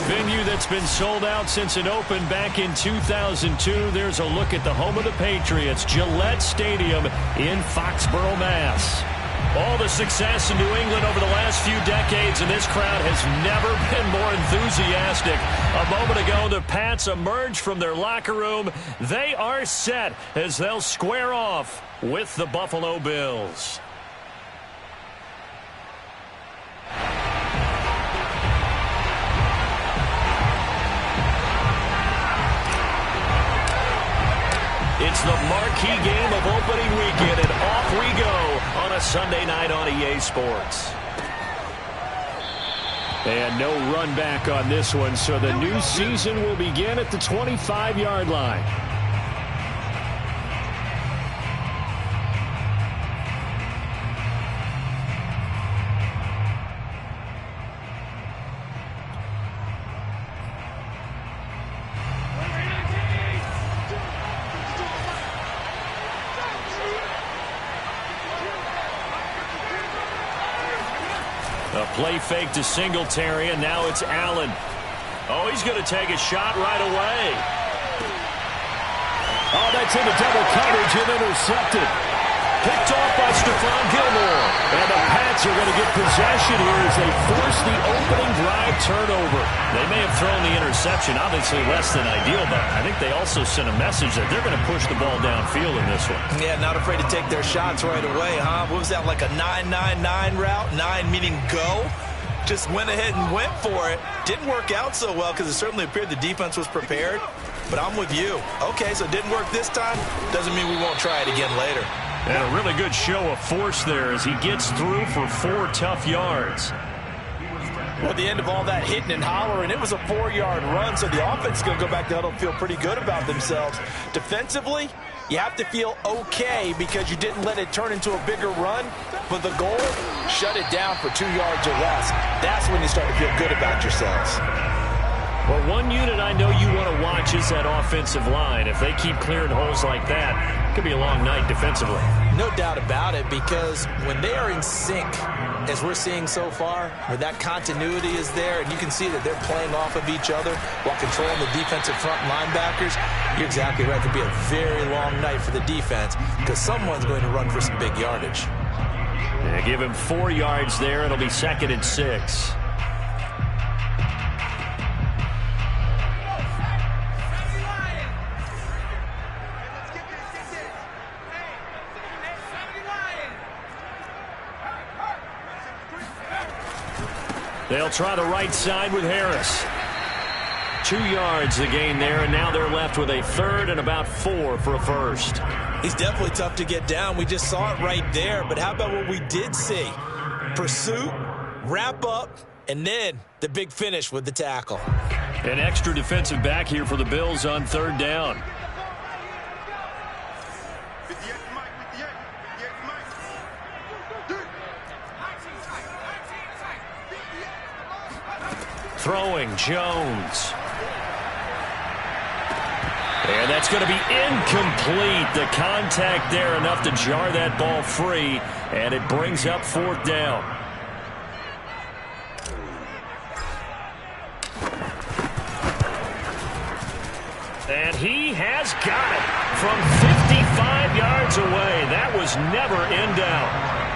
venue that's been sold out since it opened back in 2002. There's a look at the home of the Patriots, Gillette Stadium in Foxborough, Mass. All the success in New England over the last few decades, and this crowd has never been more enthusiastic. A moment ago, the Pats emerged from their locker room. They are set as they'll square off with the Buffalo Bills. It's the marquee game of opening weekend, and off we go on a Sunday night on EA Sports. And no run back on this one, so the new season will begin at the 25-yard line. A play fake to Singletary, and now it's Allen. Oh, he's going to take a shot right away. Oh, that's into double coverage and intercepted. Picked off by Stephon Gilmore. And the Pats are going to get possession here as they force the opening drive turnover. They may have thrown the interception, obviously less than ideal, but I think they also sent a message that they're going to push the ball downfield in this one. Yeah, not afraid to take their shots right away, huh? What was that, like a 9-9-9 route? 9 meaning go? Just went ahead and went for it. Didn't work out so well because it certainly appeared the defense was prepared. But I'm with you. Okay, so it didn't work this time. Doesn't mean we won't try it again later. And a really good show of force there as he gets through for 4 tough yards. Well, at the end of all that hitting and hollering, it was a 4-yard run, so the offense is going to go back to huddle and feel pretty good about themselves. Defensively, you have to feel okay because you didn't let it turn into a bigger run, but the goal, shut it down for 2 yards or less. That's when you start to feel good about yourselves. Well, one unit I know you want to watch is that offensive line. If they keep clearing holes like that, it could be a long night defensively. No doubt about it, because when they are in sync, as we're seeing so far, where that continuity is there, and you can see that they're playing off of each other while controlling the defensive front linebackers, you're exactly right. It could be a very long night for the defense because someone's going to run for some big yardage. Yeah, give him 4 yards there. It'll be 2nd and 6. They'll try the right side with Harris. 2 yards the gain there, and now they're left with a 3rd and about 4 for a first. He's definitely tough to get down. We just saw it right there, but how about what we did see? Pursuit, wrap up, and then the big finish with the tackle. An extra defensive back here for the Bills on 3rd down. Throwing, Jones. And that's going to be incomplete. The contact there enough to jar that ball free, and it brings up 4th down. And he has got it from 55 yards away. That was never in doubt.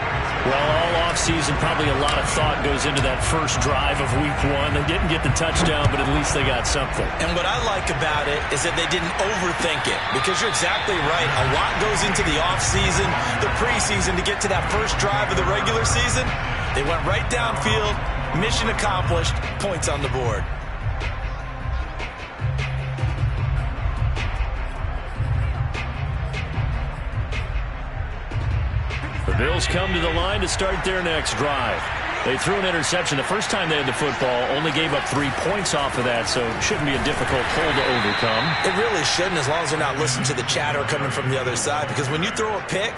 Well, all offseason, probably a lot of thought goes into that first drive of week 1. They didn't get the touchdown, but at least they got something. And what I like about it is that they didn't overthink it, because you're exactly right. A lot goes into the offseason, the preseason, to get to that first drive of the regular season. They went right downfield, mission accomplished, points on the board. The Bills come to the line to start their next drive. They threw an interception the first time they had the football, only gave up 3 points off of that, so it shouldn't be a difficult hole to overcome. It really shouldn't, as long as they're not listening to the chatter coming from the other side, because when you throw a pick,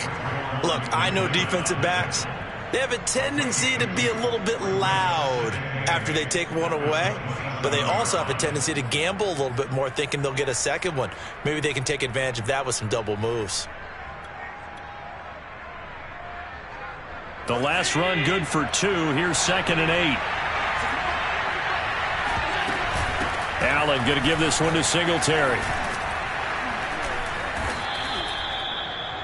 look, I know defensive backs, they have a tendency to be a little bit loud after they take one away, but they also have a tendency to gamble a little bit more, thinking they'll get a second one. Maybe they can take advantage of that with some double moves. The last run good for 2. Here's 2nd and 8. Allen going to give this one to Singletary.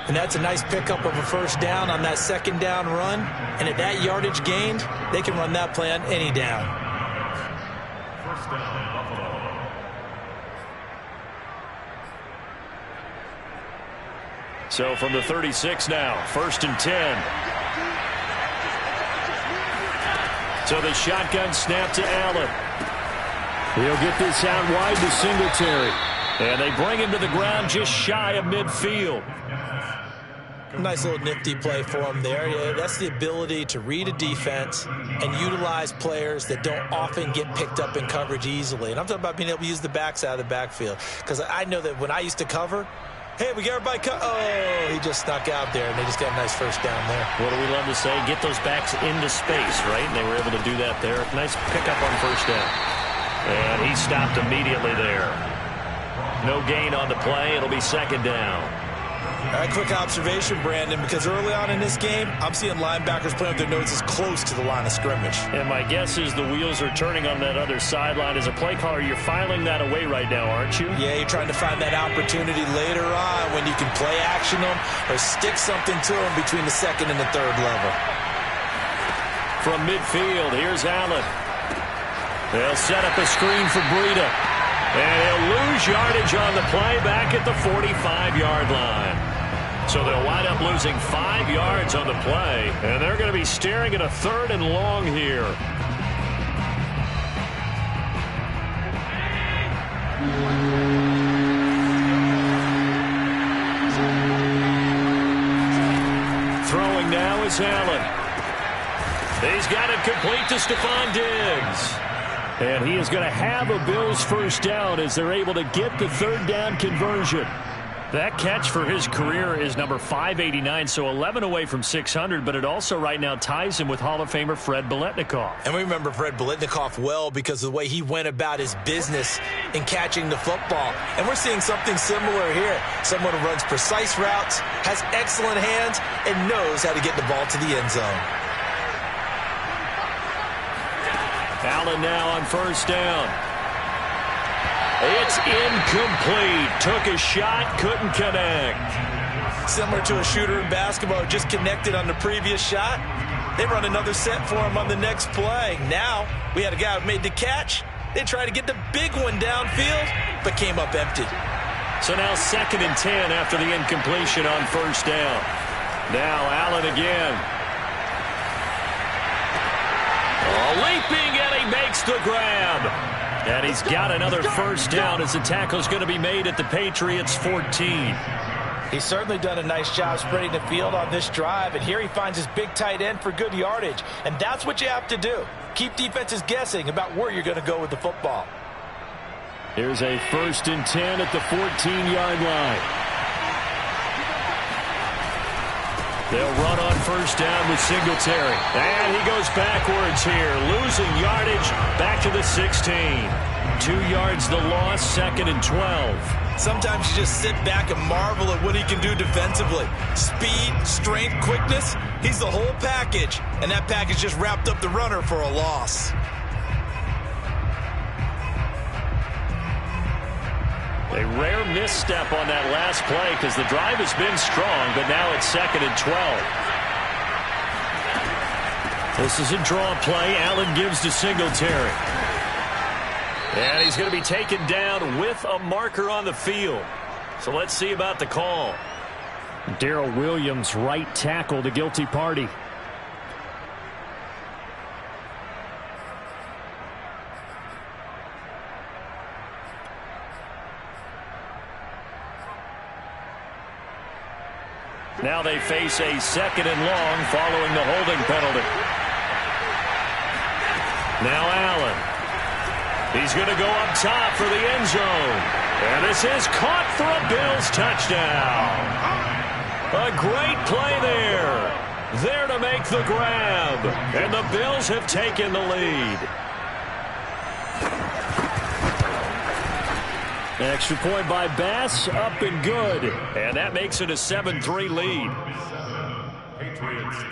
And that's a nice pickup of a first down on that second down run. And at that yardage gained, they can run that play on any down. First down, Buffalo. So from the 36 now, 1st and 10. So the shotgun snap to Allen. He'll get this out wide to Singletary. And they bring him to the ground just shy of midfield. Nice little nifty play for him there. Yeah, that's the ability to read a defense and utilize players that don't often get picked up in coverage easily. And I'm talking about being able to use the backs out of the backfield. Because I know that when I used to cover, hey, we got everybody oh, he just snuck out there, and they just got a nice first down there. What do we love to say? Get those backs into space, right? And they were able to do that there. Nice pickup on first down. And he stopped immediately there. No gain on the play. It'll be second down. All right, quick observation, Brandon, because early on in this game, I'm seeing linebackers playing with their noses close to the line of scrimmage. And my guess is the wheels are turning on that other sideline. As a play caller, you're filing that away right now, aren't you? Yeah, you're trying to find that opportunity later on when you can play action them or stick something to them between the second and the third level. From midfield, here's Allen. They'll set up a screen for Breida. And he'll lose yardage on the play back at the 45-yard line. So they'll wind up losing 5 yards on the play. And they're going to be staring at a 3rd and long here. Throwing now is Allen. He's got it complete to Stephon Diggs. And he is going to have a Bills first down as they're able to get the 3rd down conversion. That catch for his career is number 589, so 11 away from 600, but it also right now ties him with Hall of Famer Fred Biletnikoff. And we remember Fred Biletnikoff well because of the way he went about his business in catching the football. And we're seeing something similar here. Someone who runs precise routes, has excellent hands, and knows how to get the ball to the end zone. Allen now on first down. It's incomplete. Took a shot, couldn't connect. Similar to a shooter in basketball who just connected on the previous shot. They run another set for him on the next play. Now, we had a guy who made the catch. They tried to get the big one downfield, but came up empty. So now 2nd and 10 after the incompletion on first down. Now Allen again. Leaping, and he makes the grab. And he's got another first down as the tackle is going to be made at the Patriots 14. He's certainly done a nice job spreading the field on this drive, and here he finds his big tight end for good yardage. And that's what you have to do. Keep defenses guessing about where you're going to go with the football. Here's a 1st and 10 at the 14-yard line. They'll run on first down with Singletary. And he goes backwards here, losing yardage back to the 16. 2 yards the loss, 2nd and 12. Sometimes you just sit back and marvel at what he can do defensively. Speed, strength, quickness, he's the whole package. And that package just wrapped up the runner for a loss. A rare misstep on that last play because the drive has been strong, but now it's 2nd and 12. This is a draw play. Allen gives to Singletary. And he's going to be taken down with a marker on the field. So let's see about the call. Darrell Williams, right tackle, the guilty party. Now they face a 2nd and long following the holding penalty. Now Allen. He's going to go up top for the end zone. And this is caught for a Bills touchdown. A great play there. There to make the grab. And the Bills have taken the lead. Extra point by Bass, up and good. And that makes it a 7-3 lead. Patriots 3.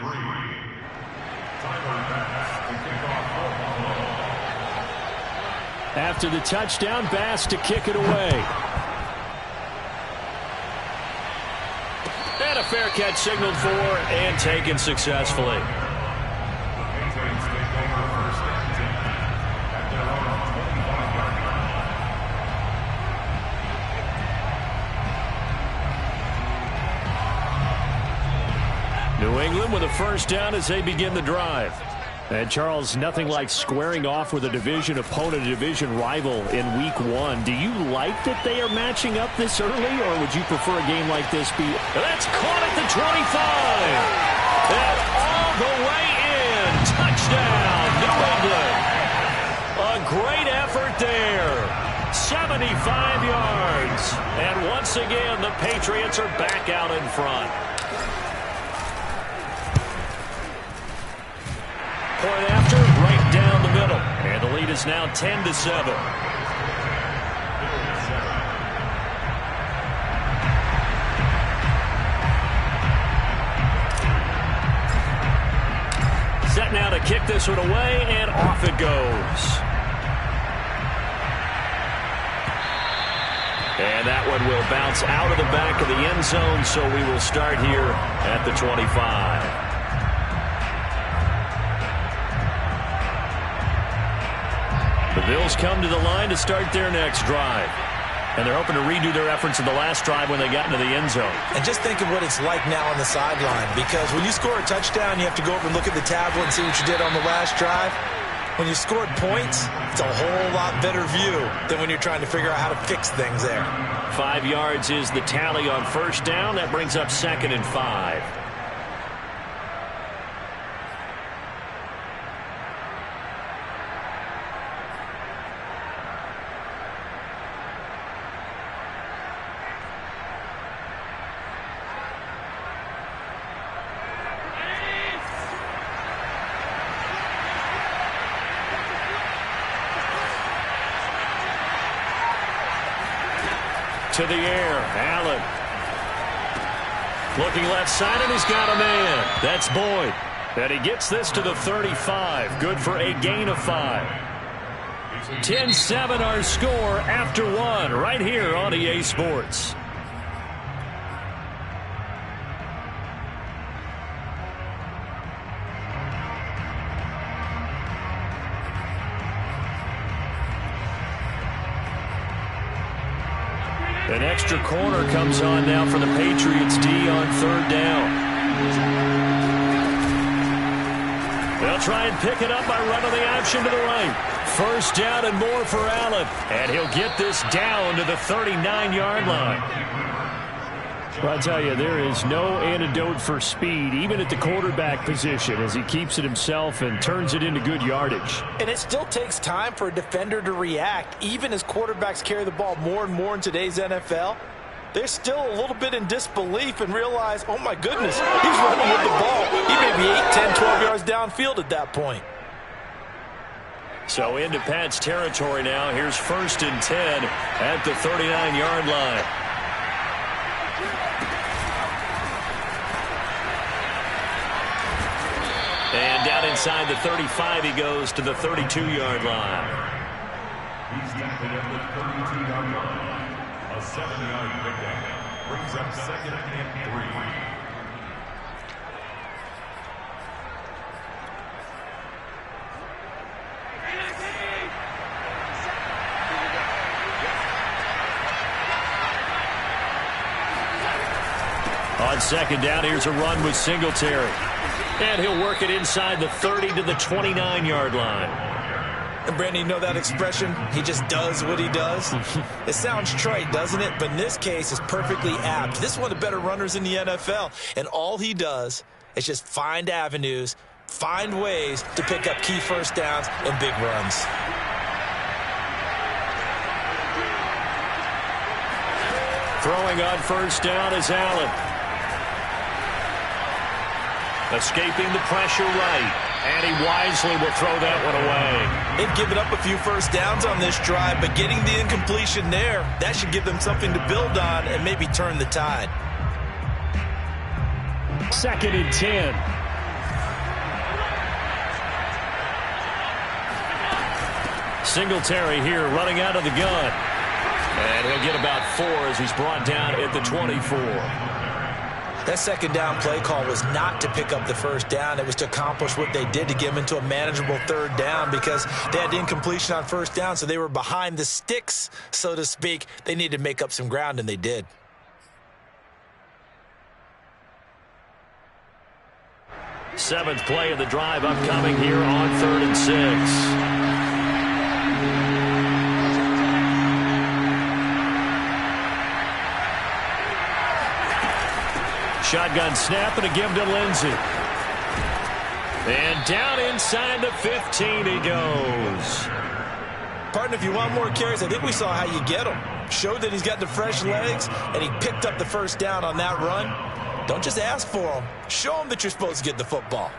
Tyler Bass to kick off for Buffalo. After the touchdown, Bass to kick it away. And a fair catch signaled for and taken successfully. New England with a first down as they begin the drive. And Charles, nothing like squaring off with a division opponent, a division rival in week 1. Do you like that they are matching up this early, or would you prefer a game like this be? That's caught at the 25. And all the way in. Touchdown, New England. A great effort there. 75 yards. And once again, the Patriots are back out in front. Point after, right down the middle. And the lead is now 10-7. Set now to kick this one away, and off it goes. And that one will bounce out of the back of the end zone, so we will start here at the 25. The Bills come to the line to start their next drive. And they're hoping to redo their efforts in the last drive when they got into the end zone. And just think of what it's like now on the sideline. Because when you score a touchdown, you have to go over and look at the tablet and see what you did on the last drive. When you scored points, it's a whole lot better view than when you're trying to figure out how to fix things there. 5 yards is the tally on first down. That brings up 2nd and 5. To the air, Allen. Looking left side, and he's got a man. That's Boyd. And he gets this to the 35. Good for a gain of 5. 10-7 our score after 1 right here on EA Sports. An extra corner comes on now for the Patriots D on 3rd down. They'll try and pick it up by running the option to the right. First down and more for Allen. And he'll get this down to the 39-yard line. Well, I'll tell you, there is no antidote for speed, even at the quarterback position, as he keeps it himself and turns it into good yardage. And it still takes time for a defender to react. Even as quarterbacks carry the ball more and more in today's NFL, they're still a little bit in disbelief and realize, oh, my goodness, he's running with the ball. He may be 8, 10, 12 yards downfield at that point. So into Pat's territory now. Here's 1st and 10 at the 39-yard line. And down inside the 35, he goes to the 32-yard line. He's tackled at the 32-yard line. A 7-yard pickup brings up 2nd and 3. On 2nd down, here's a run with Singletary. And he'll work it inside the 30 to the 29-yard line. And, Brandon, you know that expression? He just does what he does? It sounds trite, doesn't it? But in this case, it's perfectly apt. This is one of the better runners in the NFL. And all he does is just find avenues, find ways to pick up key first downs and big runs. Throwing on first down is Allen. Escaping the pressure right. And he wisely will throw that one away. They've given up a few first downs on this drive, but getting the incompletion there, that should give them something to build on and maybe turn the tide. 2nd and 10. Singletary here running out of the gun. And he'll get about 4 as he's brought down at the 24. That second down play call was not to pick up the first down. It was to accomplish what they did to get them into a manageable third down because they had incompletion on first down, so they were behind the sticks, so to speak. They needed to make up some ground, and they did. Seventh play of the drive upcoming here on 3rd and 6. Shotgun snap and a give to Lindsey. And down inside the 15 he goes. Partner, if you want more carries, I think we saw how you get him. Showed that he's got the fresh legs, and he picked up the first down on that run. Don't just ask for him. Show him that you're supposed to get the football.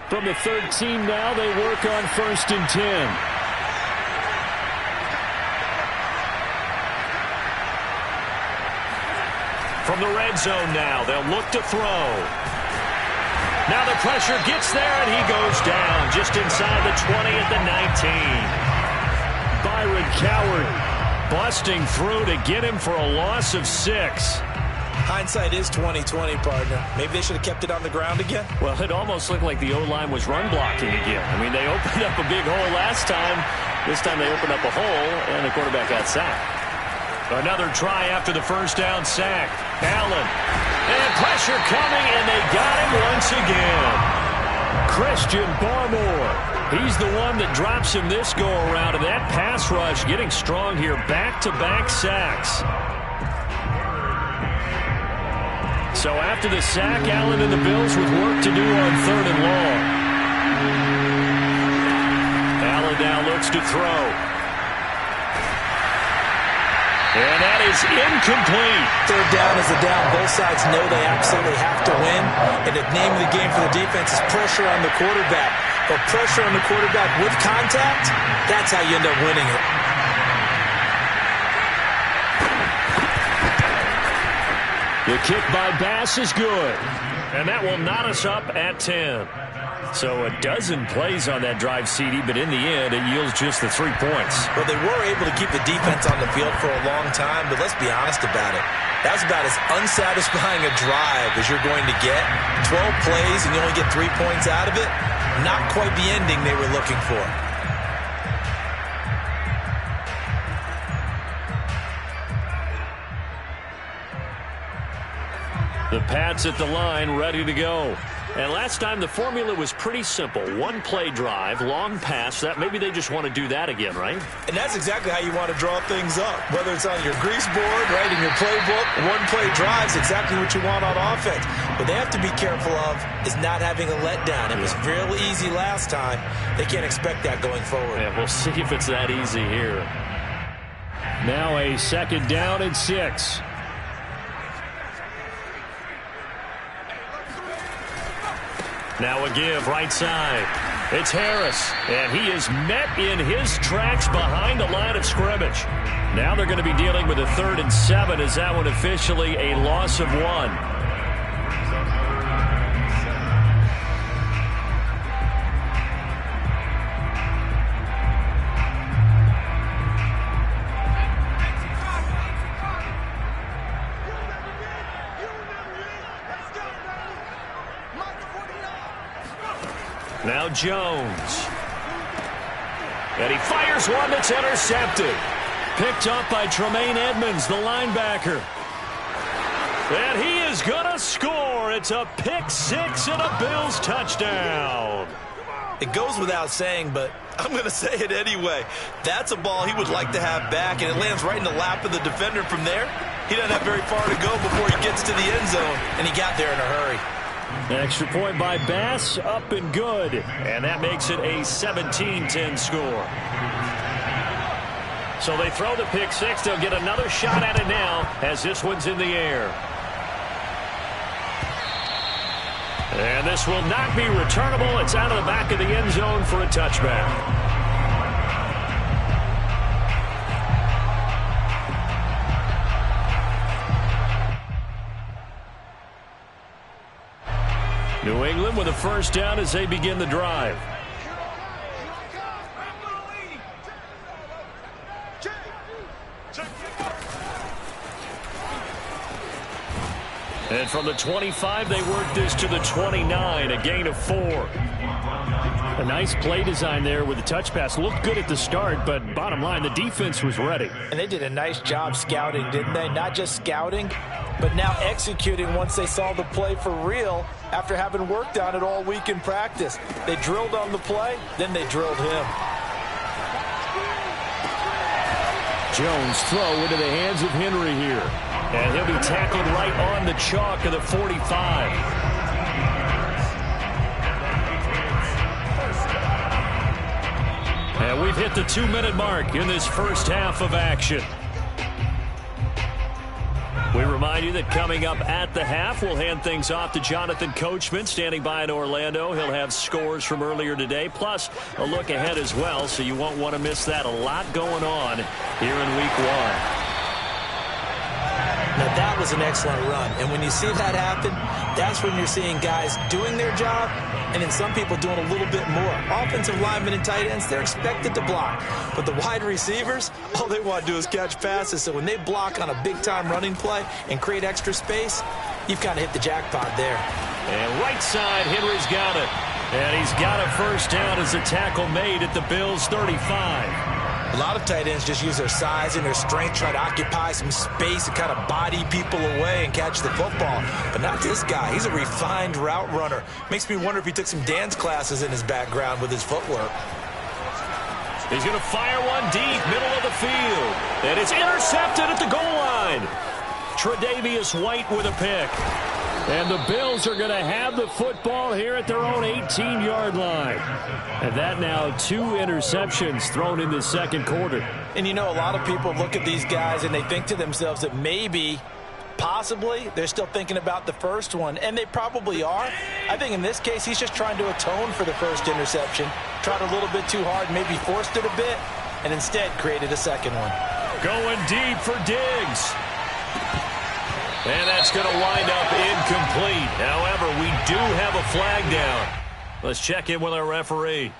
From the 13 now, they work on 1st and 10. From the red zone now, they'll look to throw. Now the pressure gets there, and he goes down just inside the 20 at the 19. Byron Coward busting through to get him for a loss of 6. Hindsight is 20/20, partner. Maybe they should have kept it on the ground again. Well, it almost looked like the O-line was run blocking again. I mean, they opened up a big hole last time. This time they opened up a hole, and the quarterback got sacked. Another try after the first down sack. Allen. And pressure coming, and they got him once again. Christian Barmore. He's the one that drops him this go-around, and that pass rush getting strong here. Back-to-back sacks. So after the sack, Allen and the Bills with work to do on 3rd and long. Allen now looks to throw. And that is incomplete. Third down is a down. Both sides know they absolutely have to win. And the name of the game for the defense is pressure on the quarterback. But pressure on the quarterback with contact, that's how you end up winning it. The kick by Bass is good. And that will knot us up at 10. So a dozen plays on that drive, CD, but in the end, it yields just the 3 points. Well, they were able to keep the defense on the field for a long time, but let's be honest about it. That's about as unsatisfying a drive as you're going to get. 12 plays and you only get 3 points out of it. Not quite the ending they were looking for. The Pats at the line, ready to go. And last time the formula was pretty simple. One play drive, long pass. That maybe they just want to do that again, right? And that's exactly how you want to draw things up. Whether it's on your grease board, right, in your playbook, one play drive is exactly what you want on offense. What they have to be careful of is not having a letdown. It was real easy last time. They can't expect that going forward. Yeah, we'll see if it's that easy here. Now a 2nd down and 6. Now a give right side. It's Harris, and he is met in his tracks behind the line of scrimmage. Now they're going to be dealing with a 3rd and 7 as that one officially a loss of 1. Now Jones. And he fires one that's intercepted. Picked up by Tremaine Edmonds, the linebacker. And he is going to score. It's a pick-6 and a Bills touchdown. It goes without saying, but I'm going to say it anyway. That's a ball he would like to have back, and it lands right in the lap of the defender from there. He doesn't have very far to go before he gets to the end zone, and he got there in a hurry. Extra point by Bass, up and good. And that makes it a 17-10 score. So they throw the pick-6. They'll get another shot at it now as this one's in the air. And this will not be returnable. It's out of the back of the end zone for a touchback. New England with a first down as they begin the drive. And from the 25, they work this to the 29, a gain of 4. A nice play design there with the touch pass. Looked good at the start, but bottom line, the defense was ready. And they did a nice job scouting, didn't they? Not just scouting, but now executing once they saw the play for real after having worked on it all week in practice. They drilled on the play, then they drilled him. Jones throw into the hands of Henry here. And he'll be tackled right on the chalk of the 45. And we've hit the 2-minute mark in this first half of action. We remind you that coming up at the half, we'll hand things off to Jonathan Coachman standing by in Orlando. He'll have scores from earlier today, plus a look ahead as well, so you won't want to miss that. A lot going on here in Week 1. Now, that was an excellent run. And when you see that happen, that's when you're seeing guys doing their job and then some people doing a little bit more. Offensive linemen and tight ends, they're expected to block. But the wide receivers, all they want to do is catch passes. So when they block on a big-time running play and create extra space, you've kind of hit the jackpot there. And right side, Henry's got it. And he's got a first down as the tackle made at the Bills' 35. A lot of tight ends just use their size and their strength, try to occupy some space and kind of body people away and catch the football. But not this guy. He's a refined route runner. Makes me wonder if he took some dance classes in his background with his footwork. He's going to fire one deep, middle of the field. And it's intercepted at the goal line. Tre'Davious White with a pick. And the Bills are going to have the football here at their own 18-yard line. And that now 2 interceptions thrown in the second quarter. And you know, a lot of people look at these guys and they think to themselves that maybe, possibly, they're still thinking about the first one. And they probably are. I think in this case, he's just trying to atone for the first interception. Tried a little bit too hard, maybe forced it a bit, and instead created a second one. Going deep for Diggs. And that's going to wind up incomplete. However, we do have a flag down. Let's check in with our referee.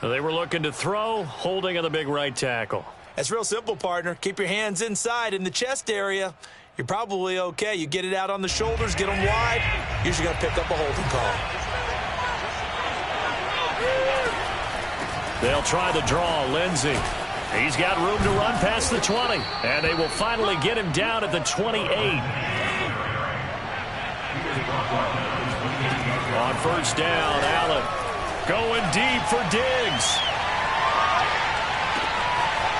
They were looking to throw, holding on the big right tackle. That's real simple, partner. Keep your hands inside in the chest area. You're probably okay. You get it out on the shoulders, get them wide. Usually going to pick up a holding call. They'll try the draw, Lindsey. He's got room to run past the 20. And they will finally get him down at the 28. On first down, Allen going deep for Diggs.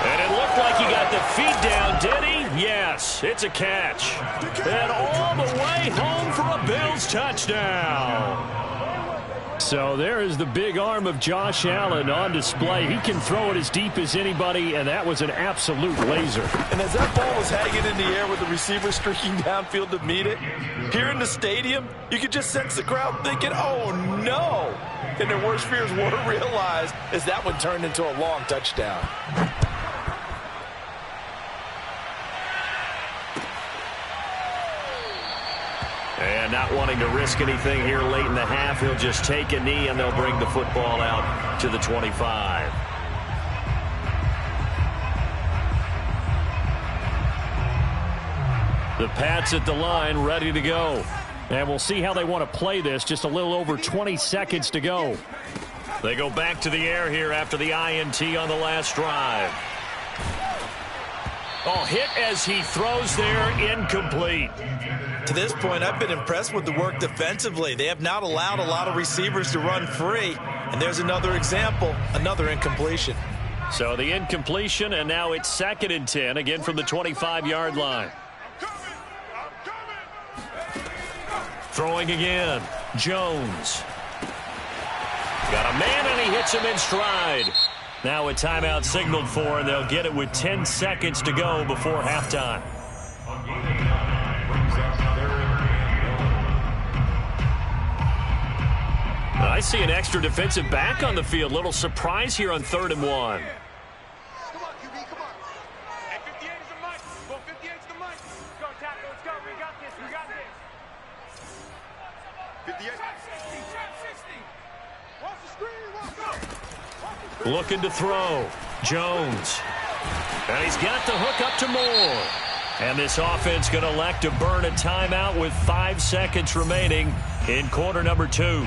And it looked like he got the feet down, did he? Yes, it's a catch. And all the way home for a Bills touchdown. So there is the big arm of Josh Allen on display. He can throw it as deep as anybody, and that was an absolute laser. And as that ball was hanging in the air with the receiver streaking downfield to meet it, here in the stadium, you could just sense the crowd thinking, oh, no. And their worst fears were realized as that one turned into a long touchdown. And not wanting to risk anything here late in the half, he'll just take a knee and they'll bring the football out to the 25. The Pats at the line, ready to go. And we'll see how they want to play this. Just a little over 20 seconds to go. They go back to the air here after the INT on the last drive. Oh, hit as he throws there, incomplete. To this point, I've been impressed with the work defensively. They have not allowed a lot of receivers to run free. And there's another example, another incompletion. So the incompletion, and now it's 2nd and 10, again from the 25-yard line. Throwing again, Jones. Got a man, and he hits him in stride. Now a timeout signaled for, and they'll get it with 10 seconds to go before halftime. I see an extra defensive back on the field. Little surprise here on 3rd and 1. Come on, QB, come on. Hey, 58 is the mic. Go, 58 is the mic. Let's go, tackle. Let's go. We got this. We got this. 58. Looking to throw. Jones. And he's got the hook up to Moore. And this offense going to elect to burn a timeout with 5 seconds remaining in quarter number 2.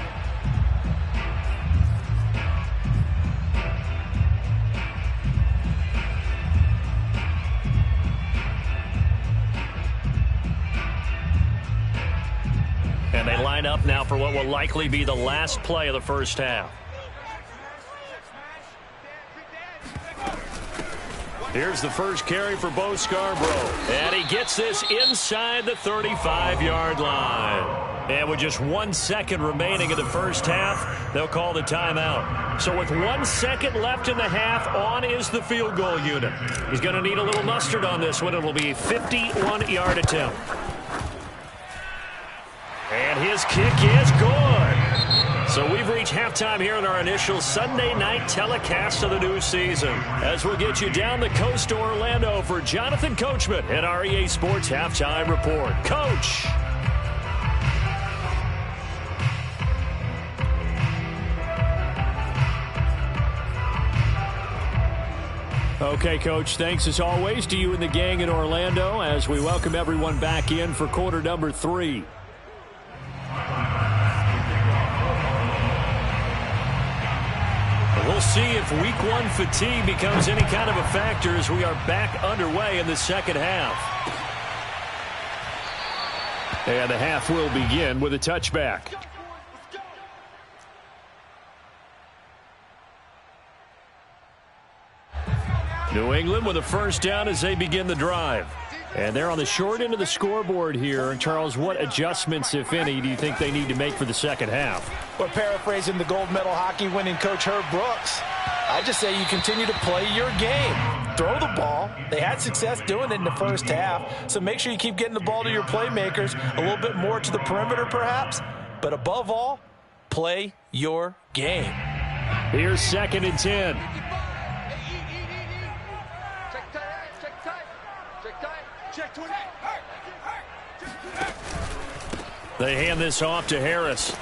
And they line up now for what will likely be the last play of the first half. Here's the first carry for Bo Scarborough. And he gets this inside the 35-yard line. And with just 1 second remaining in the first half, they'll call the timeout. So with 1 second left in the half, on is the field goal unit. He's going to need a little mustard on this one. It'll be a 51-yard attempt. And his kick is good. So we've reached halftime here in our initial Sunday night telecast of the new season. As we'll get you down the coast to Orlando for Jonathan Coachman at our EA Sports Halftime Report. Coach. Okay, Coach, thanks as always to you and the gang in Orlando as we welcome everyone back in for quarter number 3. We'll see if week 1 fatigue becomes any kind of a factor as we are back underway in the second half. And the half will begin with a touchback. New England with a first down as they begin the drive. And they're on the short end of the scoreboard here. And Charles, what adjustments, if any, do you think they need to make for the second half? Well, paraphrasing the gold medal hockey winning coach Herb Brooks, I just say you continue to play your game. Throw the ball. They had success doing it in the first half. So make sure you keep getting the ball to your playmakers, a little bit more to the perimeter perhaps. But above all, play your game. Here's 2nd and 10. They hand this off to Harris.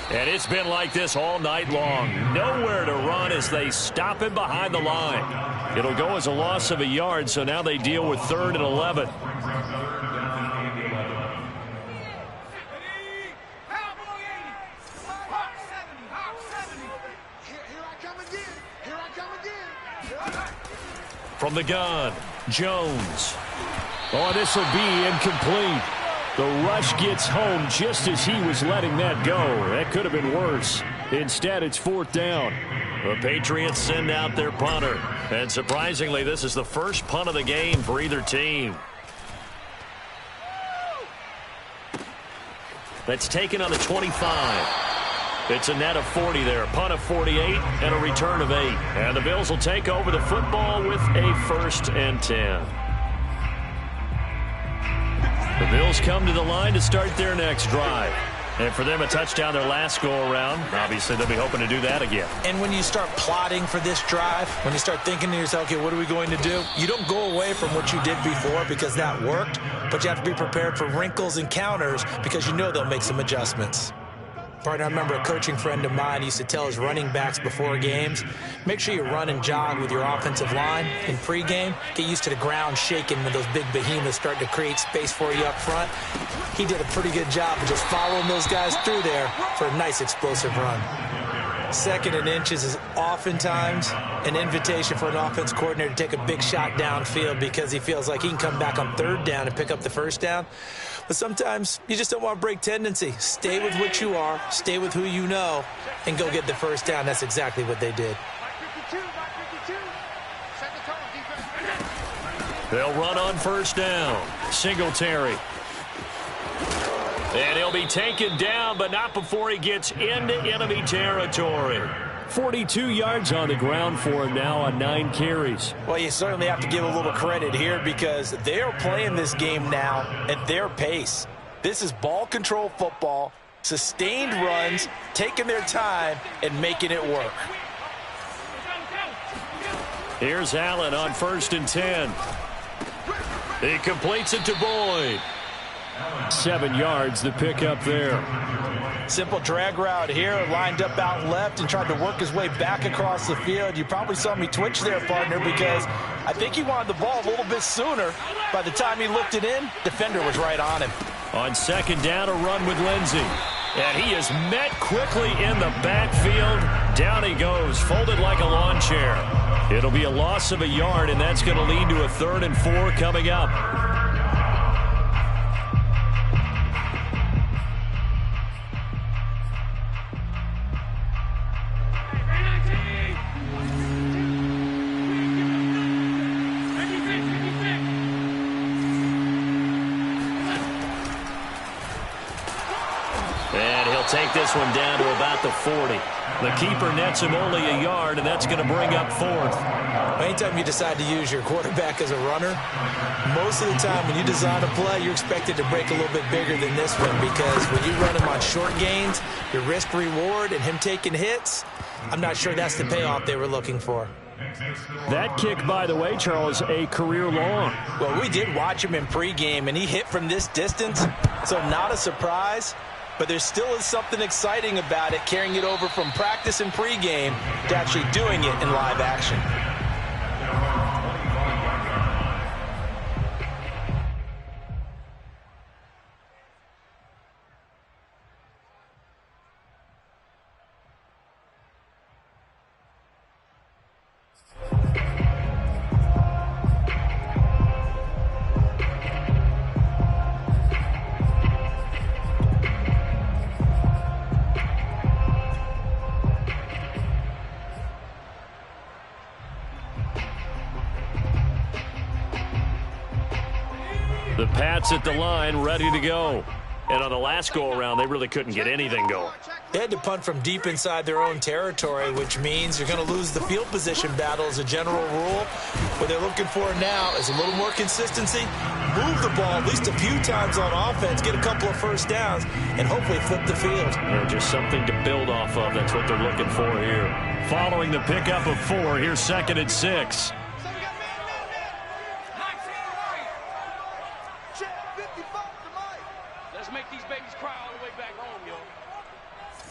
And it's been like this all night long. Nowhere to run as they stop him behind the line. It'll go as a loss of a yard, so now they deal with 3rd and 11. From the gun, Jones. Oh, this will be incomplete. The rush gets home just as he was letting that go. That could have been worse. Instead, it's 4th down. The Patriots send out their punter. And surprisingly, this is the first punt of the game for either team. That's taken on the 25. It's a net of 40 there. Punt of 48 and a return of 8. And the Bills will take over the football with a 1st and 10. The Bills come to the line to start their next drive. And for them, a touchdown their last go-around. Obviously, they'll be hoping to do that again. And when you start plotting for this drive, when you start thinking to yourself, okay, what are we going to do? You don't go away from what you did before because that worked, but you have to be prepared for wrinkles and counters because you know they'll make some adjustments. Partner, I remember a coaching friend of mine used to tell his running backs before games, make sure you run and jog with your offensive line in pregame. Get used to the ground shaking when those big behemoths start to create space for you up front. He did a pretty good job of just following those guys through there for a nice explosive run. 2nd and inches is oftentimes an invitation for an offense coordinator to take a big shot downfield because he feels like he can come back on 3rd down and pick up the 1st down. But sometimes you just don't want to break tendency. Stay with what you are, stay with who you know, and go get the 1st down. That's exactly what they did. They'll run on 1st down. Singletary. And he'll be taken down, but not before he gets into enemy territory. 42 yards on the ground for him now on 9 carries. Well, you certainly have to give a little credit here because they're playing this game now at their pace. This is ball control football, sustained runs, taking their time, and making it work. Here's Allen on 1st and 10. He completes it to Boyd. 7 yards, the pickup there. Simple drag route here, lined up out left and tried to work his way back across the field. You probably saw me twitch there, partner, because I think he wanted the ball a little bit sooner. By the time he looked it in, defender was right on him. On second down, a run with Lindsey. And he is met quickly in the backfield. Down he goes, folded like a lawn chair. It'll be a loss of a yard, and that's going to lead to a 3rd and 4 coming up. Take this one down to about the 40. The keeper nets him only a yard, and that's going to bring up 4th. Anytime you decide to use your quarterback as a runner, most of the time when you design a play, you're expected to break a little bit bigger than this one, because when you run him on short gains, your risk-reward and him taking hits, I'm not sure that's the payoff they were looking for. That kick, by the way, Charles, a career long. Well, we did watch him in pregame, and he hit from this distance, so not a surprise. But there still is something exciting about it, carrying it over from practice and pregame to actually doing it in live action. The Pats at the line, ready to go. And on the last go-around, they really couldn't get anything going. They had to punt from deep inside their own territory, which means you're going to lose the field position battle as a general rule. What they're looking for now is a little more consistency, move the ball at least a few times on offense, get a couple of first downs, and hopefully flip the field. Yeah, just something to build off of. That's what they're looking for here. Following the pickup of 4, here's 2nd and 6. Let's make these babies cry all the way back home, yo.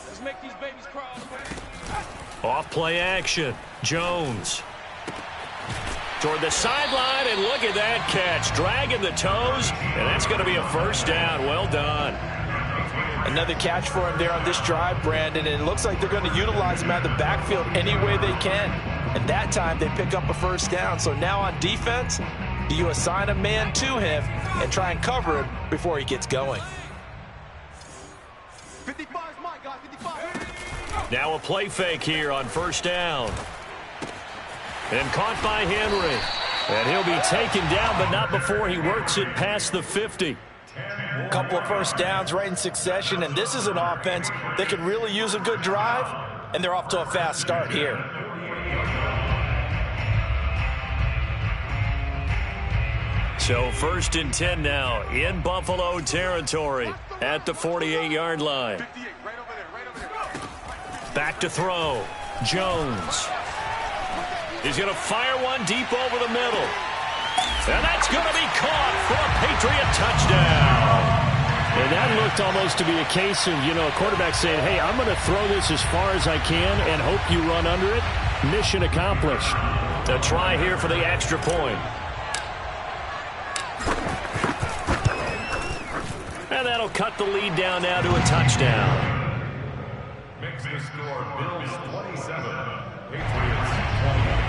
Let's make these babies cry all the way. Off play action. Jones. Toward the sideline, and look at that catch. Dragging the toes, and that's going to be a first down. Well done. Another catch for him there on this drive, Brandon, and it looks like they're going to utilize him out of the backfield any way they can. And that time they pick up a first down. So now on defense, do you assign a man to him and try and cover him before he gets going? 55 is mine, guys. 55. Now a play fake here on first down. And caught by Henry. And he'll be taken down, but not before he works it past the 50. A couple of first downs right in succession, and this is an offense that could really use a good drive, and they're off to a fast start here. So 1st and 10 now in Buffalo territory at the 48-yard line. Back to throw. Jones. He's going to fire one deep over the middle. And that's going to be caught for a Patriot touchdown. And that looked almost to be a case of, a quarterback saying, hey, I'm going to throw this as far as I can and hope you run under it. Mission accomplished. A try here for the extra point. And that'll cut the lead down now to a touchdown. Makes the score Bills 27, Patriots 20.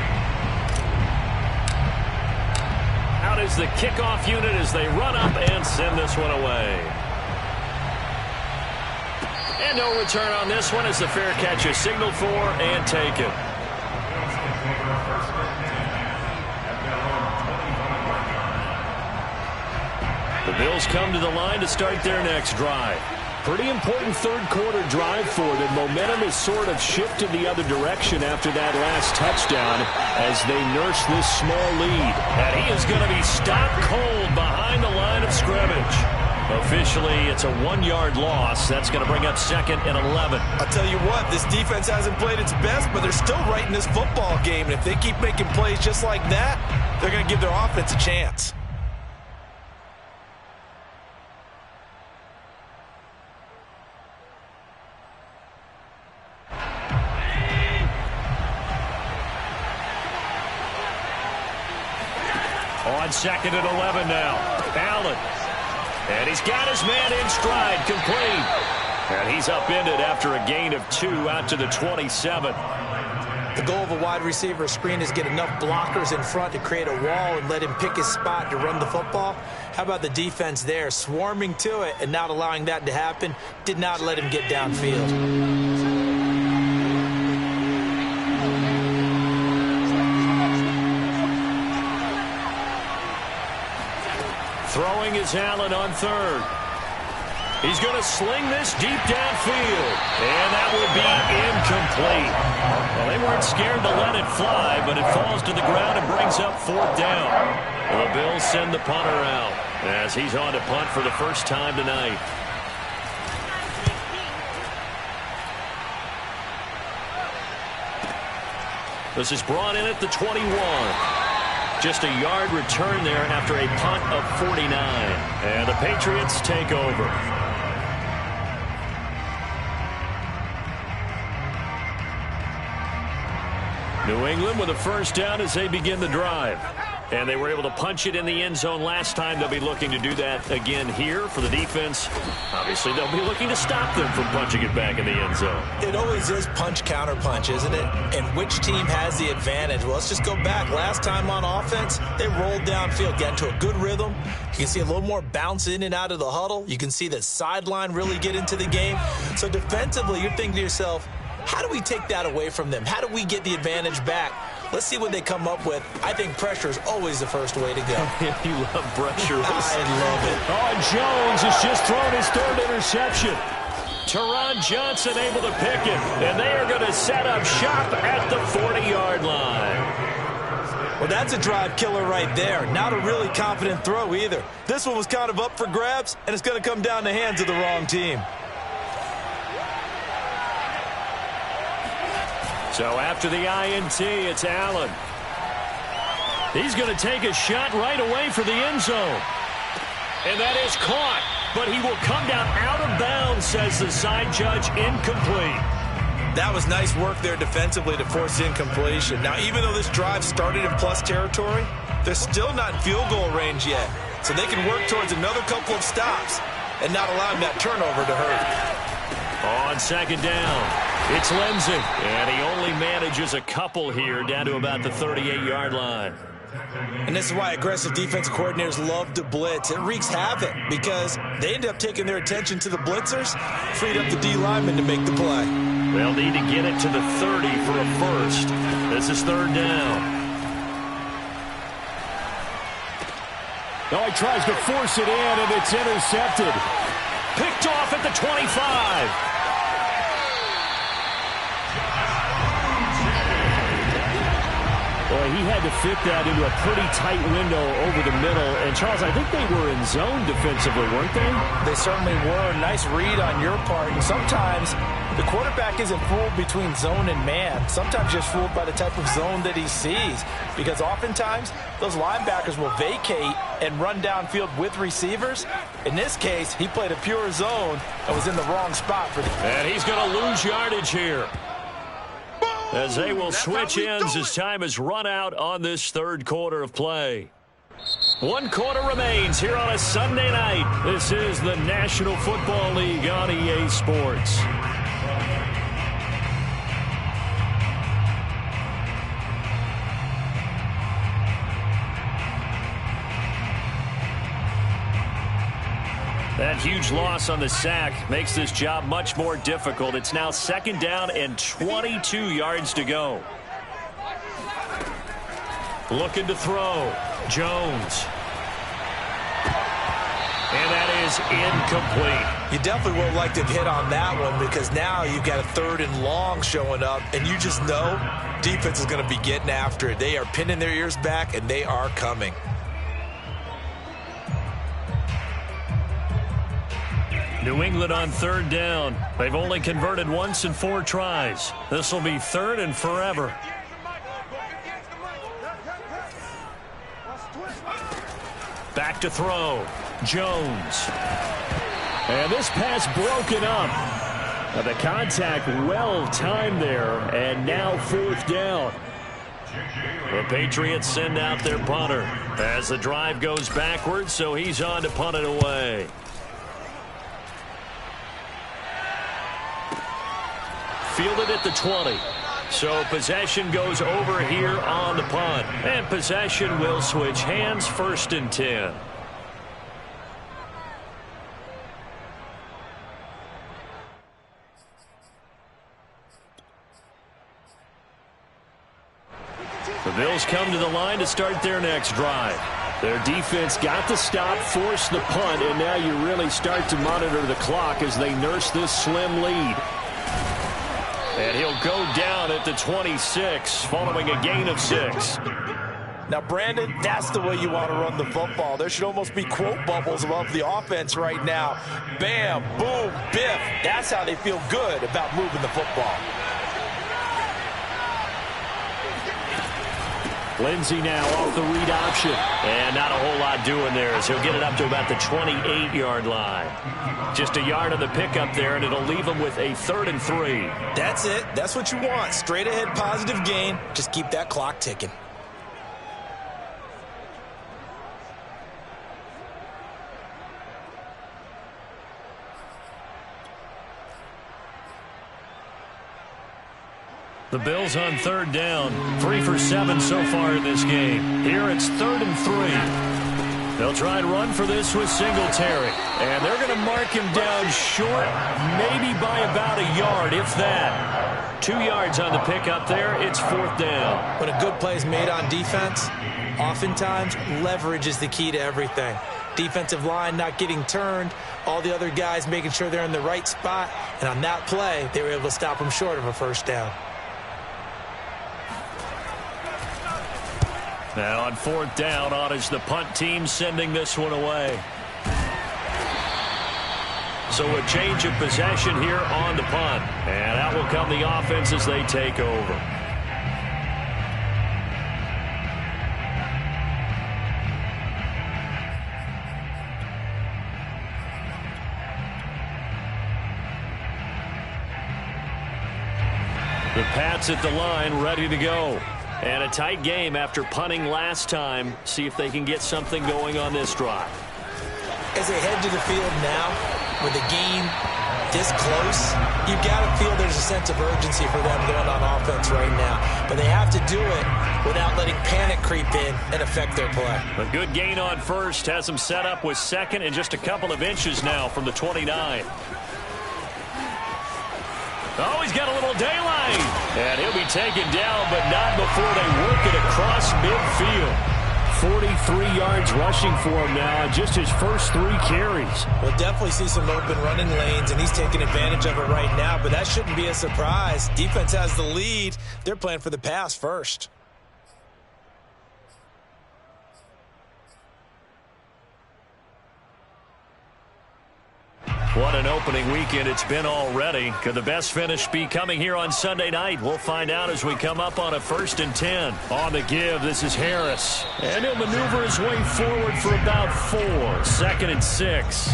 Out is the kickoff unit as they run up and send this one away. And no return on this one as the fair catch is signaled for and taken. The Bills come to the line to start their next drive. Pretty important third-quarter drive for them. Momentum is sort of shifted the other direction after that last touchdown as they nurse this small lead. And he is going to be stopped cold behind the line of scrimmage. Officially, it's a 1-yard loss. That's going to bring up 2nd and 11. I'll tell you what, this defense hasn't played its best, but they're still right in this football game. And if they keep making plays just like that, they're going to give their offense a chance. On 2nd and 11 now. Allen. And he's got his man in stride, complete. And he's upended after a gain of 2 out to the 27. The goal of a wide receiver screen is get enough blockers in front to create a wall and let him pick his spot to run the football. How about the defense there, swarming to it and not allowing that to happen? Did not let him get downfield. Throwing is Allen on 3rd. He's going to sling this deep downfield. And that will be incomplete. Well, they weren't scared to let it fly, but it falls to the ground and brings up 4th down. Well, the Bills send the punter out as he's on to punt for the first time tonight. This is brought in at the 21. Just a yard return there after a punt of 49. And the Patriots take over. New England with a first down as they begin the drive. And they were able to punch it in the end zone last time. They'll be looking to do that again here for the defense. Obviously, they'll be looking to stop them from punching it back in the end zone. It always is punch, counter punch, isn't it? And which team has the advantage? Well, let's just go back. Last time on offense, they rolled downfield, got into a good rhythm. You can see a little more bounce in and out of the huddle. You can see the sideline really get into the game. So defensively, you're thinking to yourself, how do we take that away from them? How do we get the advantage back? Let's see what they come up with. I think pressure is always the first way to go. You love pressure. I love it. Oh, Jones has just thrown his 3rd interception. Teron Johnson able to pick it, and they are going to set up shop at the 40-yard line. Well, that's a drive killer right there. Not a really confident throw either. This one was kind of up for grabs, and it's going to come down the hands of the wrong team. So after the INT, it's Allen. He's going to take a shot right away for the end zone. And that is caught. But he will come down out of bounds, says the side judge, incomplete. That was nice work there defensively to force incompletion. Now, even though this drive started in plus territory, they're still not in field goal range yet. So they can work towards another couple of stops and not allowing that turnover to hurt. On 2nd down, it's Lindsey. And he only manages a couple here down to about the 38-yard line. And this is why aggressive defense coordinators love to blitz. It wreaks havoc because they end up taking their attention to the blitzers, freed up the D linemen to make the play. They'll need to get it to the 30 for a first. This is 3rd down. Oh, he tries to force it in, and it's intercepted. Picked off at the 25. Boy, he had to fit that into a pretty tight window over the middle. And, Charles, I think they were in zone defensively, weren't they? They certainly were. Nice read on your part. And sometimes the quarterback isn't fooled between zone and man. Sometimes just fooled by the type of zone that he sees. Because oftentimes, those linebackers will vacate and run downfield with receivers. In this case, he played a pure zone and was in the wrong spot for the... And he's going to lose yardage here, as they will switch ends as time has run out on this 3rd quarter of play. 1 quarter remains here on a Sunday night. This is the National Football League on EA Sports. That huge loss on the sack makes this job much more difficult. It's now 2nd down and 22 yards to go. Looking to throw. Jones. And that is incomplete. You definitely would like to hit on that one because now you've got a 3rd and long showing up, and you just know defense is going to be getting after it. They are pinning their ears back, and they are coming. New England on 3rd down. They've only converted once in 4 tries. This will be 3rd and forever. Back to throw. Jones. And this pass broken up. The contact well timed there, and now 4th down. The Patriots send out their punter as the drive goes backwards, so he's on to punt it away. Fielded at the 20. So possession goes over here on the punt. And possession will switch hands, 1st and 10. The Bills come to the line to start their next drive. Their defense got the stop, forced the punt, and now you really start to monitor the clock as they nurse this slim lead. And he'll go down at the 26 following a gain of 6. Now, Brandon, that's the way you want to run the football. There should almost be quote bubbles above the offense right now. Bam, boom, biff. That's how they feel good about moving the football. Lindsey now off the read option. And not a whole lot doing there as he'll get it up to about the 28-yard line. Just a yard on the pickup there, and it'll leave him with a 3rd and 3. That's it. That's what you want. Straight ahead positive gain. Just keep that clock ticking. The Bills on 3rd down. 3 for 7 so far in this game. Here it's 3rd and 3. They'll try and run for this with Singletary. And they're going to mark him down short, maybe by about a yard, if that. 2 yards on the pickup there. It's 4th down. When a good play is made on defense, oftentimes leverage is the key to everything. Defensive line not getting turned, all the other guys making sure they're in the right spot. And on that play, they were able to stop him short of a 1st down. Now on 4th down, on is the punt team sending this one away. So a change of possession here on the punt. And out will come the offense as they take over. The Pats at the line, ready to go. And a tight game after punting last time. See if they can get something going on this drive. As they head to the field now, with the game this close, you've got to feel there's a sense of urgency for them going on offense right now. But they have to do it without letting panic creep in and affect their play. A good gain on 1st has them set up with 2nd and just a couple of inches now from the 29. Oh, he's got a little daylight. And he'll be taken down, but not before they work it across midfield. 43 yards rushing for him now on just his first 3 carries. We'll definitely see some open running lanes, and he's taking advantage of it right now, but that shouldn't be a surprise. Defense has the lead. They're playing for the pass first. What an opening weekend it's been already. Could the best finish be coming here on Sunday night? We'll find out as we come up on a 1st and 10. On the give, this is Harris. And he'll maneuver his way forward for about 4. 2nd and 6.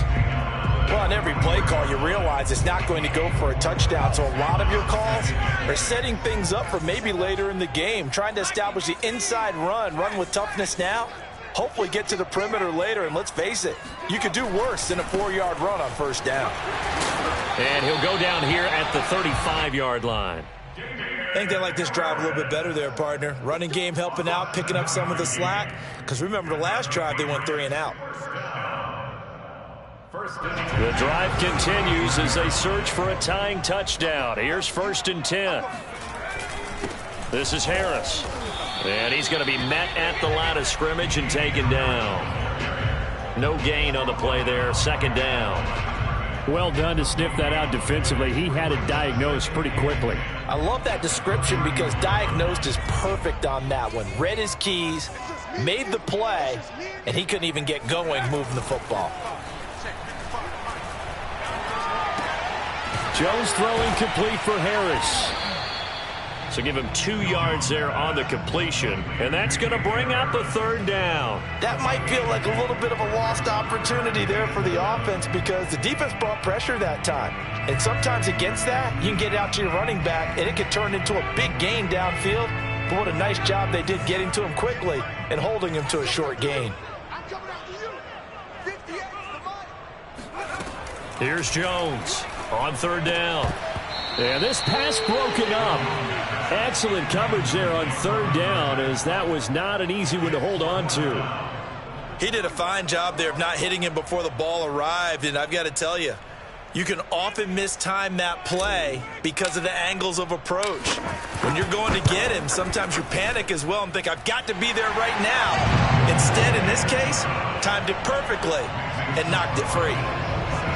Well, on every play call, you realize it's not going to go for a touchdown. So a lot of your calls are setting things up for maybe later in the game, trying to establish the inside run with toughness now. Hopefully get to the perimeter later, and let's face it, you could do worse than a 4-yard run on 1st down. And he'll go down here at the 35-yard line. I think they like this drive a little bit better there, partner. Running game helping out, picking up some of the slack. Because remember, the last drive, they went 3 and out. The drive continues as they search for a tying touchdown. Here's 1st and 10. This is Harris. And he's going to be met at the line of scrimmage and taken down. No gain on the play there. 2nd down. Well done to sniff that out defensively. He had it diagnosed pretty quickly. I love that description because diagnosed is perfect on that one. Read his keys, made the play, and he couldn't even get going moving the football. Jones throwing complete for Harris. So give him 2 yards there on the completion. And that's going to bring up a 3rd down. That might feel like a little bit of a lost opportunity there for the offense because the defense brought pressure that time. And sometimes against that, you can get out to your running back, and it could turn into a big gain downfield. But what a nice job they did getting to him quickly and holding him to a short gain. I'm coming after you. 58 is the money. Here's Jones on third down. And this pass broken up. Excellent coverage there on third down, as that was not an easy one to hold on to. He did a fine job there of not hitting him before the ball arrived, and I've got to tell you, you can often mistime that play because of the angles of approach. When you're going to get him, sometimes you panic as well and think, I've got to be there right now. Instead, in this case, timed it perfectly and knocked it free.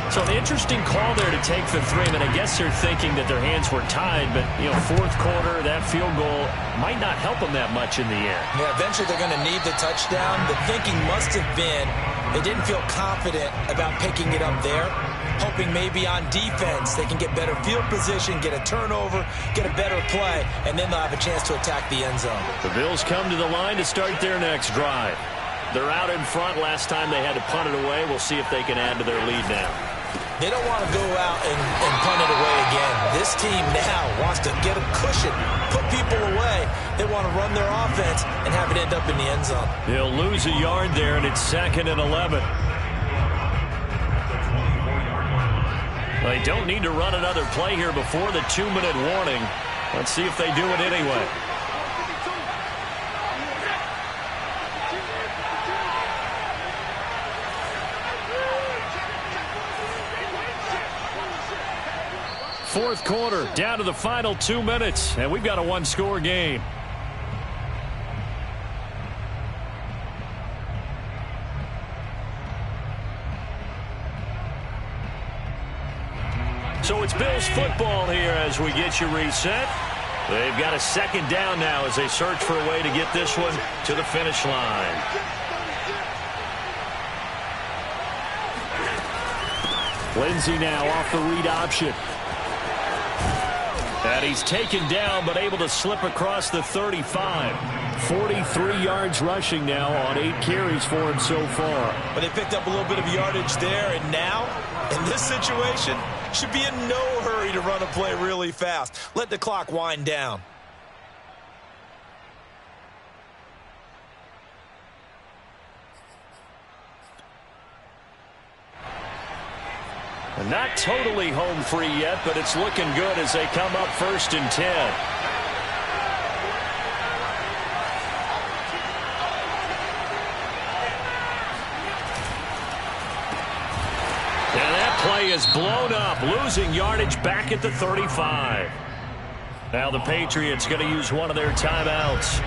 So an interesting call there to take the three. I mean, I guess they're thinking that their hands were tied, but, fourth quarter, that field goal might not help them that much in the air. Yeah, eventually they're going to need the touchdown. The thinking must have been they didn't feel confident about picking it up there, hoping maybe on defense they can get better field position, get a turnover, get a better play, and then they'll have a chance to attack the end zone. The Bills come to the line to start their next drive. They're out in front. Last time they had to punt it away. We'll see if they can add to their lead now. They don't want to go out and punt it away again. This team now wants to get a cushion, put people away. They want to run their offense and have it end up in the end zone. They'll lose a yard there, and it's 2nd and 11. They don't need to run another play here before the 2-minute warning. Let's see if they do it anyway. Fourth quarter, down to the final 2 minutes, and we've got a one-score game. So it's Bills football here as we get you reset. They've got a second down now as they search for a way to get this one to the finish line. Lindsey now off the read option. And he's taken down, but able to slip across the 35. 43 yards rushing now on 8 carries for him so far. But they picked up a little bit of yardage there, and now, in this situation, should be in no hurry to run a play really fast. Let the clock wind down. Not totally home free yet, but it's looking good as they come up 1st and 10. And that play is blown up, losing yardage back at the 35. Now the Patriots going to use one of their timeouts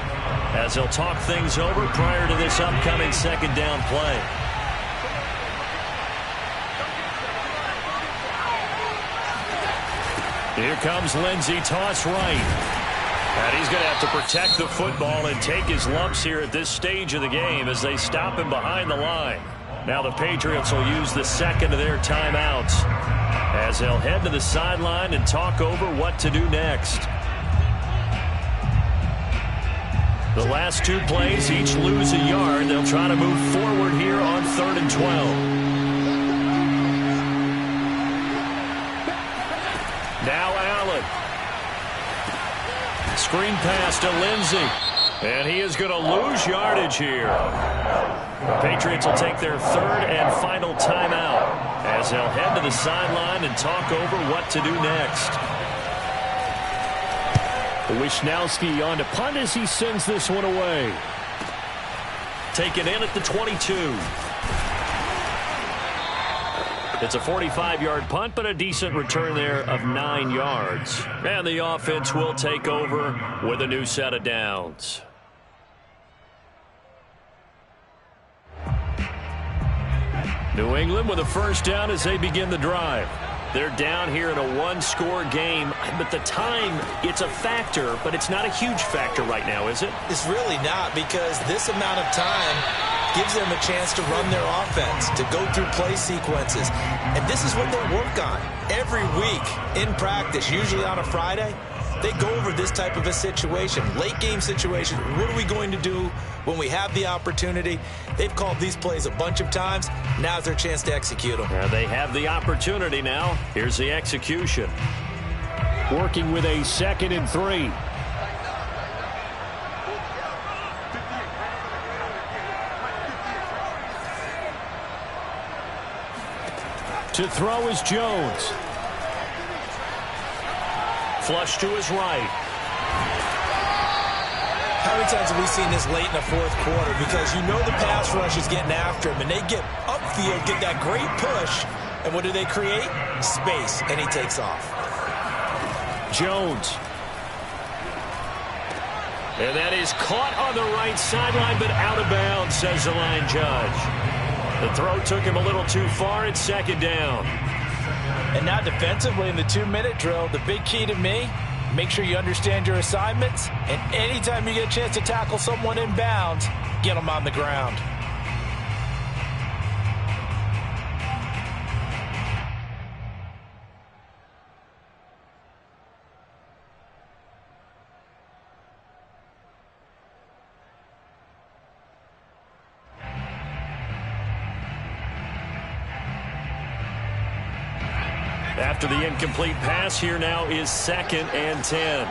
as they'll talk things over prior to this upcoming 2nd down play. Here comes Lindsey, toss right. And he's going to have to protect the football and take his lumps here at this stage of the game as they stop him behind the line. Now the Patriots will use the second of their timeouts as they'll head to the sideline and talk over what to do next. The last 2 plays each lose a yard. They'll try to move forward here on 3rd and 12. Now Allen. Screen pass to Lindsey. And he is going to lose yardage here. The Patriots will take their 3rd and final timeout as they'll head to the sideline and talk over what to do next. Wishnowski on to punt as he sends this one away. Taken in at the 22. It's a 45-yard punt, but a decent return there of 9 yards. And the offense will take over with a new set of downs. New England with a first down as they begin the drive. They're down here in a one-score game, but the time, it's a factor, but it's not a huge factor right now, is it? It's really not, because this amount of time gives them a chance to run their offense, to go through play sequences. And this is what they work on every week in practice, usually on a Friday. They go over this type of a situation, late game situation. What are we going to do when we have the opportunity? They've called these plays a bunch of times. Now's their chance to execute them. They have the opportunity now. Here's the execution. Working with a 2nd and 3. To throw is Jones. Flush to his right. How many times have we seen this late in the fourth quarter? Because you know the pass rush is getting after him, and they get upfield, get that great push, and what do they create? Space, and he takes off. Jones. And that is caught on the right sideline, but out of bounds, says the line judge. The throw took him a little too far. It's second down. And now defensively in the 2-minute drill, the big key to me, make sure you understand your assignments, and anytime you get a chance to tackle someone in bounds, get them on the ground. After the incomplete pass, here now is 2nd and 10.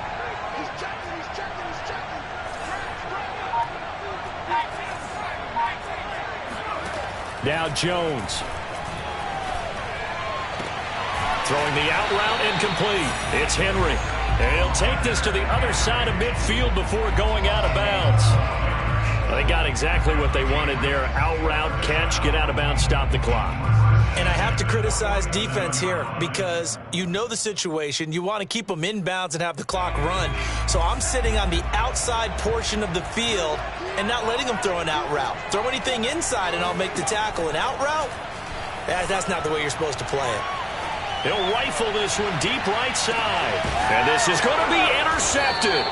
Now Jones. Throwing the out route incomplete. It's Henry. And he'll take this to the other side of midfield before going out of bounds. Well, they got exactly what they wanted there. Out route, catch, get out of bounds, stop the clock. And I have to criticize defense here because you know the situation. You want to keep them inbounds and have the clock run. So I'm sitting on the outside portion of the field and not letting them throw an out route. Throw anything inside and I'll make the tackle. An out route? That's not the way you're supposed to play it. He'll rifle this one deep right side. And this is going to be intercepted.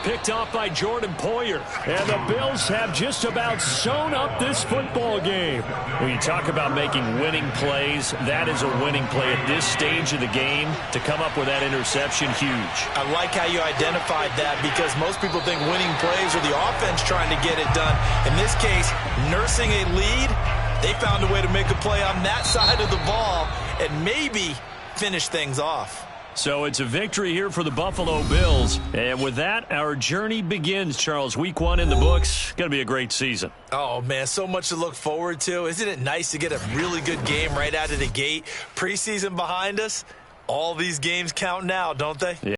Picked off by Jordan Poyer. And the Bills have just about sewn up this football game. When you talk about making winning plays, that is a winning play at this stage of the game. To come up with that interception, huge. I like how you identified that because most people think winning plays are the offense trying to get it done. In this case, nursing a lead, they found a way to make a play on that side of the ball and maybe finish things off. So it's a victory here for the Buffalo Bills. And with that, our journey begins, Charles. Week 1 in the books. Going to be a great season. Oh, man, so much to look forward to. Isn't it nice to get a really good game right out of the gate? Preseason behind us. All these games count now, don't they? Yeah.